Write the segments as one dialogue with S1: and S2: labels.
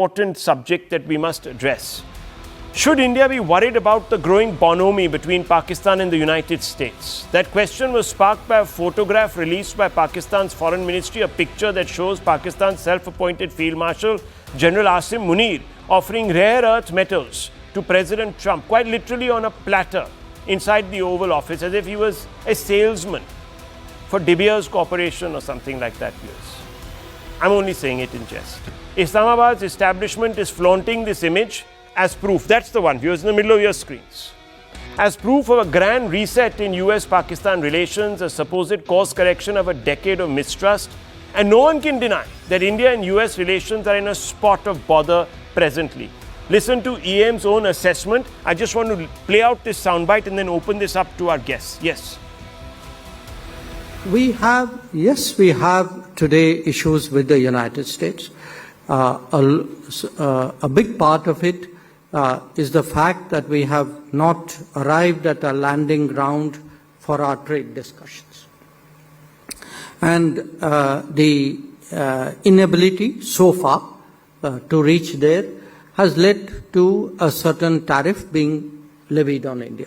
S1: important subject that we must address. Should India be worried about the growing bonhomie between Pakistan and the United States? That question was sparked by a photograph released by Pakistan's Foreign Ministry, a picture that shows Pakistan's self-appointed Field Marshal General Asim Munir offering rare earth metals to President Trump, quite literally on a platter inside the Oval Office, as if he was a salesman for De Beers Corporation or something like that. I'm only saying it in jest. Islamabad's establishment is flaunting this image as proof. That's the one, viewers, in the middle of your screens. As proof of a grand reset in US-Pakistan relations, a supposed course correction of a decade of mistrust. And no one can deny that India and US relations are in a spot of bother presently. Listen to EM's own assessment. I just want to play out this soundbite and then open this up to our guests. Yes.
S2: We have today issues with the United States. A big part of it is the fact that we have not arrived at a landing ground for our trade discussions. And the inability so far to reach there has led to a certain tariff being levied on India.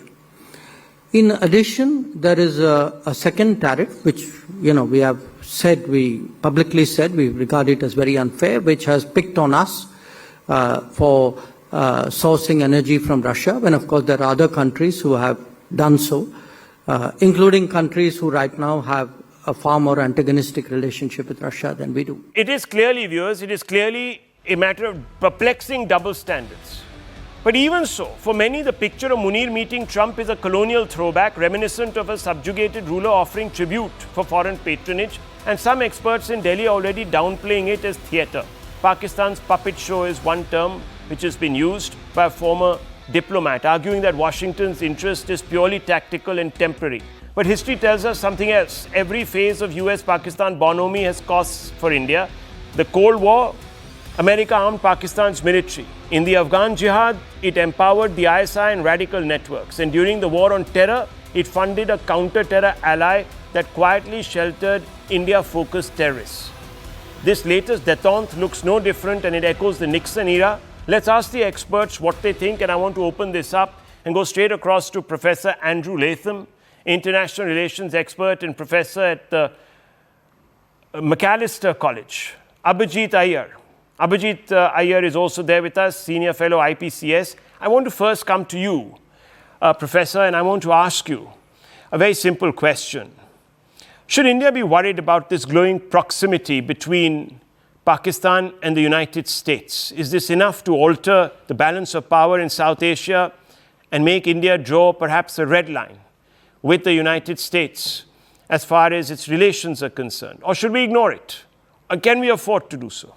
S2: In addition, there is a second tariff, which we have said, we publicly said we regard it as very unfair, which has picked on us for sourcing energy from Russia, when of course there are other countries who have done so, including countries who right now have a far more antagonistic relationship with Russia than we do.
S1: It is clearly, viewers, it is clearly a matter of perplexing double standards. But even so, for many, the picture of Munir meeting Trump is a colonial throwback reminiscent of a subjugated ruler offering tribute for foreign patronage, and some experts in Delhi are already downplaying it as theatre. Pakistan's puppet show is one term which has been used by a former diplomat, arguing that Washington's interest is purely tactical and temporary. But history tells us something else. Every phase of US-Pakistan bonhomie has costs for India. The Cold War, America armed Pakistan's military. In the Afghan jihad, it empowered the ISI and radical networks. And during the war on terror, it funded a counter-terror ally that quietly sheltered India-focused terrorists. This latest détente looks no different, and it echoes the Nixon era. Let's ask the experts what they think, and I want to open this up and go straight across to Professor Andrew Latham, international relations expert and professor at the Macalester College. Abhijit Iyer. Abhijit Iyer is also there with us, senior fellow IPCS. I want to first come to you, Professor, and I want to ask you a very simple question. Should India be worried about this growing proximity between Pakistan and the United States? Is this enough to alter the balance of power in South Asia and make India draw perhaps a red line with the United States as far as its relations are concerned? Or should we ignore it? Or can we afford to do so?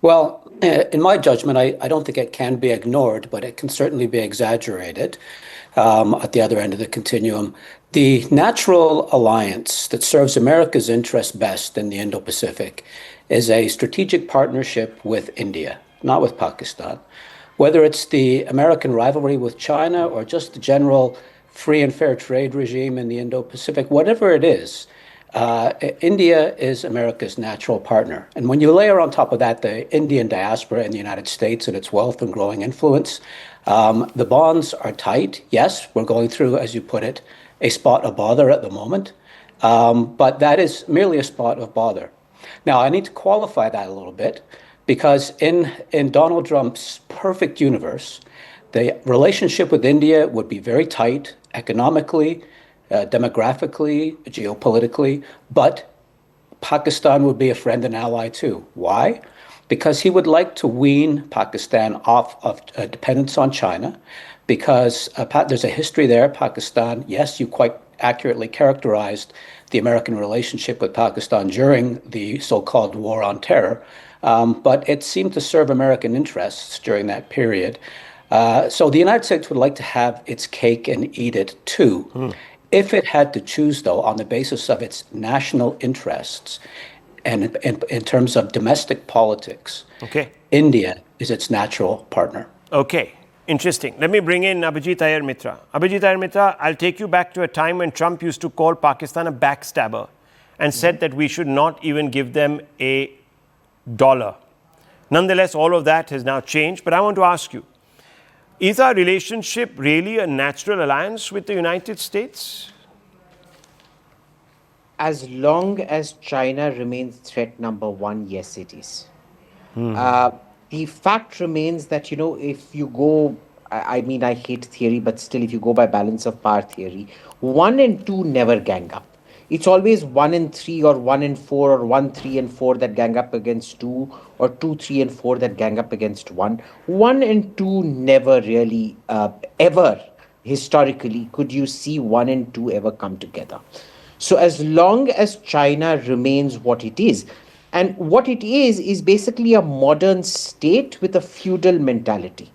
S3: Well, in my judgment, I don't think it can be ignored, but it can certainly be exaggerated at the other end of the continuum. The natural alliance that serves America's interests best in the Indo-Pacific is a strategic partnership with India, not with Pakistan. Whether it's the American rivalry with China or just the general free and fair trade regime in the Indo-Pacific, whatever it is, India is America's natural partner. And when you layer on top of that the Indian diaspora in the United States and its wealth and growing influence, the bonds are tight. Yes, we're going through, as you put it, a spot of bother at the moment, but that is merely a spot of bother. Now, I need to qualify that a little bit, because in Donald Trump's perfect universe, the relationship with India would be very tight economically, demographically, geopolitically, but Pakistan would be a friend and ally too. Why? Because he would like to wean Pakistan off of dependence on China, because there's a history there. Pakistan, yes, you quite accurately characterized the American relationship with Pakistan during the so-called war on terror, but it seemed to serve American interests during that period. So the United States would like to have its cake and eat it too. If it had to choose, though, on the basis of its national interests and in terms of domestic politics, India is its natural partner.
S1: Okay, interesting. Let me bring in Abhijit Iyer Mitra. Abhijit Iyer Mitra, I'll take you back to a time when Trump used to call Pakistan a backstabber and said that we should not even give them $1. Nonetheless, all of that has now changed. But I want to ask you, is our relationship really a natural alliance with the United States?
S4: As long as China remains threat number one, yes, it is. The fact remains that, if you go, I mean, I hate theory, but still, if you go by balance of power theory, 1 and 2 never gang up. It's always 1 and 3 or 1 and 4 or 1, 3 and 4 that gang up against 2 or 2, 3 and 4 that gang up against 1. 1 and 2 never really, ever, historically, could you see 1 and 2 ever come together. So as long as China remains what it is, and what it is basically a modern state with a feudal mentality.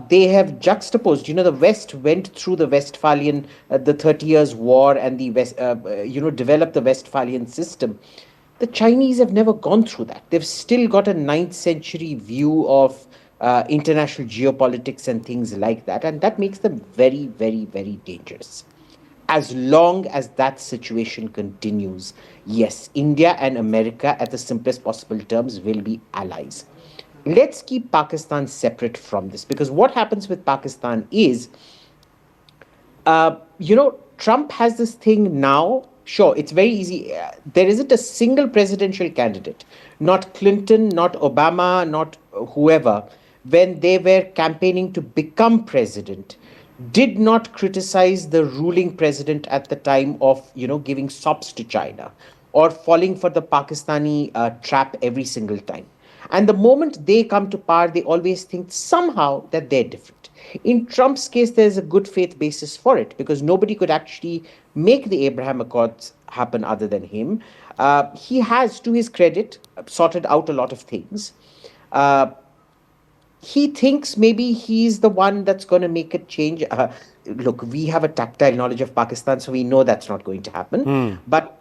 S4: They have juxtaposed, the West went through the Westphalian, the 30 Years' War and the West, developed the Westphalian system. The Chinese have never gone through that. They've still got a 9th century view of international geopolitics and things like that. And that makes them very, very, very dangerous. As long as that situation continues, yes, India and America, at the simplest possible terms, will be allies. Let's keep Pakistan separate from this, because what happens with Pakistan is, Trump has this thing now. Sure, it's very easy. There isn't a single presidential candidate, not Clinton, not Obama, not whoever, when they were campaigning to become president, did not criticize the ruling president at the time of, giving sops to China or falling for the Pakistani trap every single time. And the moment they come to power, they always think somehow that they're different. In Trump's case, there's a good faith basis for it, because nobody could actually make the Abraham Accords happen other than him. He has, to his credit, sorted out a lot of things. He thinks maybe he's the one that's going to make a change. Look, we have a tactile knowledge of Pakistan, so we know that's not going to happen. But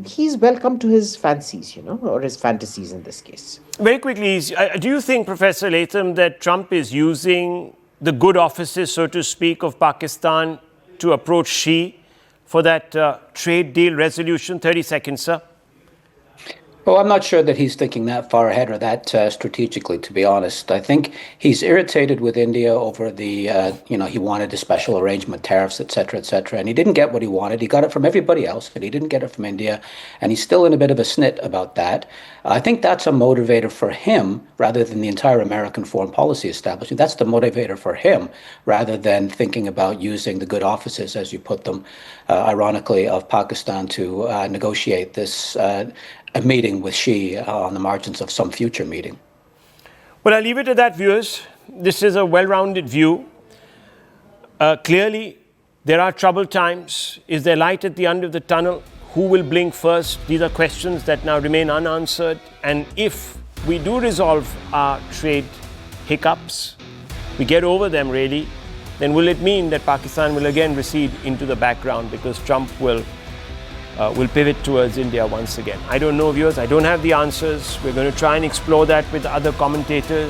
S4: he's welcome to his fancies, or his fantasies in this case.
S1: Very quickly, do you think, Professor Latham, that Trump is using the good offices, so to speak, of Pakistan to approach Xi for that trade deal resolution? 30 seconds, sir.
S3: Well, I'm not sure that he's thinking that far ahead or that strategically, to be honest. I think he's irritated with India over the, he wanted a special arrangement, tariffs, et cetera, and he didn't get what he wanted. He got it from everybody else, but he didn't get it from India, and he's still in a bit of a snit about that. I think that's a motivator for him rather than the entire American foreign policy establishment. That's the motivator for him rather than thinking about using the good offices, as you put them, ironically, of Pakistan to negotiate this a meeting with Xi on the margins of some future meeting.
S1: Well, I'll leave it at that, viewers. This is a well-rounded view. Clearly, there are troubled times. Is there light at the end of the tunnel? Who will blink first? These are questions that now remain unanswered. And if we do resolve our trade hiccups, we get over them really, then will it mean that Pakistan will again recede into the background because Trump will pivot towards India once again? I don't know, viewers. I don't have the answers. We're going to try and explore that with other commentators.